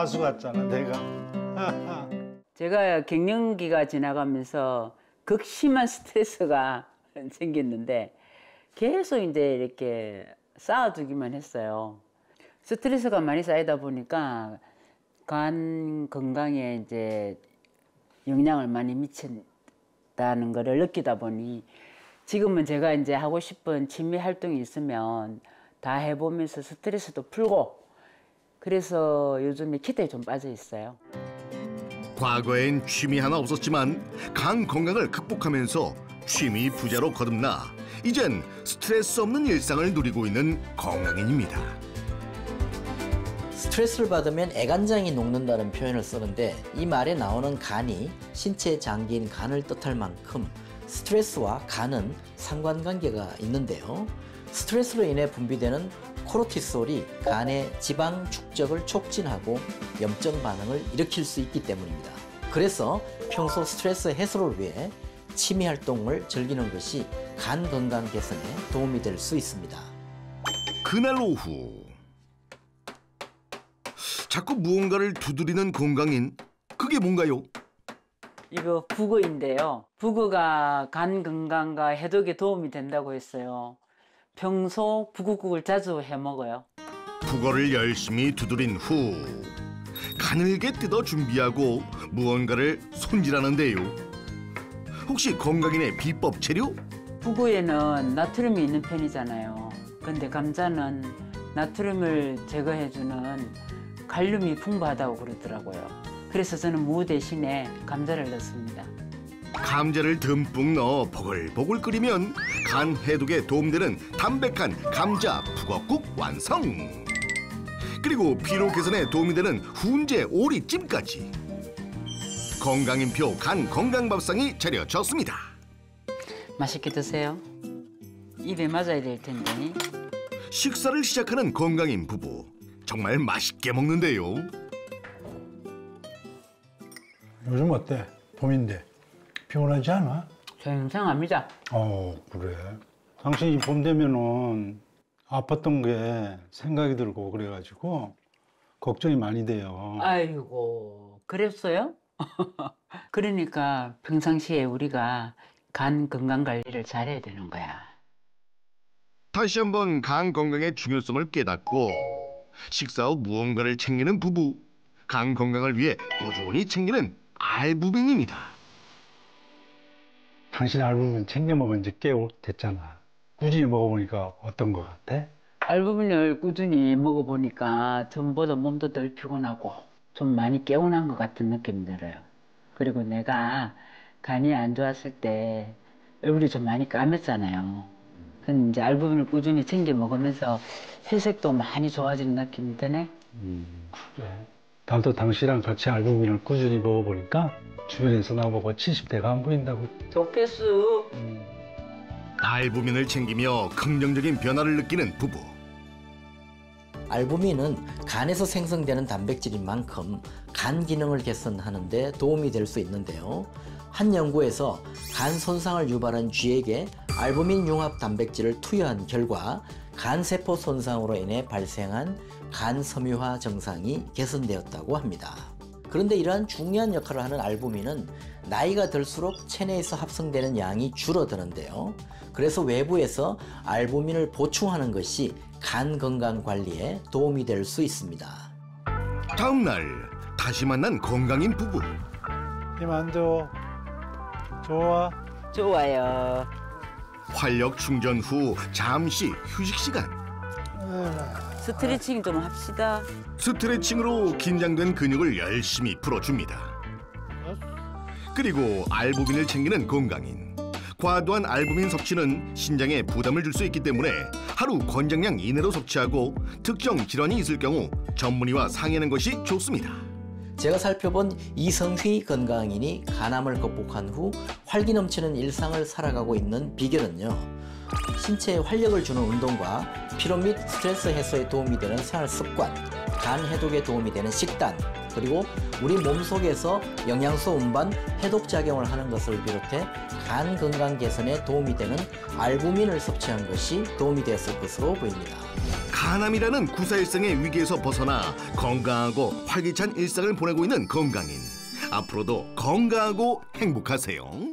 가수 같잖아, 내가. 제가 갱년기가 지나가면서 극심한 스트레스가 생겼는데 계속 이제 이렇게 쌓아두기만 했어요. 스트레스가 많이 쌓이다 보니까 간 건강에 이제 영향을 많이 미친다는 것을 느끼다 보니 지금은 제가 이제 하고 싶은 취미 활동이 있으면 다 해보면서 스트레스도 풀고 그래서 요즘에 기대에 좀 빠져 있어요. 과거엔 취미 하나 없었지만 간 건강을 극복하면서 취미 부자로 거듭나 이젠 스트레스 없는 일상을 누리고 있는 건강인입니다. 스트레스를 받으면 애간장이 녹는다는 표현을 쓰는데 이 말에 나오는 간이 신체 장기인 간을 뜻할 만큼 스트레스와 간은 상관관계가 있는데요. 스트레스로 인해 분비되는 코르티솔이 간의 지방 축적을 촉진하고 염증 반응을 일으킬 수 있기 때문입니다. 그래서 평소 스트레스 해소를 위해 취미 활동을 즐기는 것이 간 건강 개선에 도움이 될 수 있습니다. 그날 오후 자꾸 무언가를 두드리는 건강인 그게 뭔가요? 이거 북어인데요. 북어가 간 건강과 해독에 도움이 된다고 했어요. 평소 북어국을 자주 해 먹어요. 북어를 열심히 두드린 후 가늘게 뜯어 준비하고 무언가를 손질하는데요. 혹시 건강인의 비법 재료? 북어에는 나트륨이 있는 편이잖아요. 근데 감자는 나트륨을 제거해주는 칼륨이 풍부하다고 그러더라고요. 그래서 저는 무 대신에 감자를 넣습니다. 감자를 듬뿍 넣어 보글보글 끓이면 간 해독에 도움되는 담백한 감자 북어국 완성! 그리고 피로 개선에 도움이 되는 훈제 오리찜까지 건강인표 간 건강밥상이 차려졌습니다. 맛있게 드세요. 입에 맞아야 될 텐데. 식사를 시작하는 건강인 부부 정말 맛있게 먹는데요. 요즘 어때? 봄인데 피곤하지 않아? 굉장합니다. 그래. 당신이 봄 되면은 아팠던 게 생각이 들고 그래가지고 걱정이 많이 돼요. 아이고, 그랬어요? 그러니까 평상시에 우리가 간 건강 관리를 잘해야 되는 거야. 다시 한번 간 건강의 중요성을 깨닫고 식사 후 무언가를 챙기는 부부, 간 건강을 위해 꾸준히 챙기는 알부민입니다. 당신 알부민 챙겨 먹은 지 꽤 됐잖아. 꾸준히 먹어보니까 어떤 것 같아? 알부민을 꾸준히 먹어보니까 전보다 몸도 덜 피곤하고 좀 많이 개운한 것 같은 느낌이 들어요. 그리고 내가 간이 안 좋았을 때 얼굴이 좀 많이 까맸잖아요. 근데 이제 알부민을 꾸준히 챙겨 먹으면서 혈색도 많이 좋아지는 느낌이 드네. 그래. 나도 당신이랑 같이 알부민을 꾸준히 먹어보니까 주변에서 나보고 70대가 안 보인다고. 좋겠어. 알부민을 챙기며 긍정적인 변화를 느끼는 부부. 알부민은 간에서 생성되는 단백질인 만큼 간 기능을 개선하는 데 도움이 될 수 있는데요. 한 연구에서 간 손상을 유발한 쥐에게 알부민 융합 단백질을 투여한 결과 간 세포 손상으로 인해 발생한 간 섬유화 증상이 개선되었다고 합니다. 그런데 이러한 중요한 역할을 하는 알부민은 나이가 들수록 체내에서 합성되는 양이 줄어드는데요. 그래서 외부에서 알부민을 보충하는 것이 간 건강 관리에 도움이 될 수 있습니다. 다음 날 다시 만난 건강인 부부. 힘 안 줘. 좋아. 좋아요. 활력 충전 후 잠시 휴식 시간. 스트레칭 좀 합시다. 스트레칭으로 긴장된 근육을 열심히 풀어줍니다. 그리고 알부민을 챙기는 건강인. 과도한 알부민 섭취는 신장에 부담을 줄 수 있기 때문에 하루 권장량 이내로 섭취하고 특정 질환이 있을 경우 전문의와 상의하는 것이 좋습니다. 제가 살펴본 이성휘 건강인이 간암을 극복한 후 활기 넘치는 일상을 살아가고 있는 비결은요. 신체에 활력을 주는 운동과 피로 및 스트레스 해소에 도움이 되는 생활 습관, 간 해독에 도움이 되는 식단, 그리고 우리 몸속에서 영양소 운반, 해독 작용을 하는 것을 비롯해 간 건강 개선에 도움이 되는 알부민을 섭취한 것이 도움이 되었을 것으로 보입니다. 간암이라는 구사일생의 위기에서 벗어나 건강하고 활기찬 일상을 보내고 있는 건강인. 앞으로도 건강하고 행복하세요.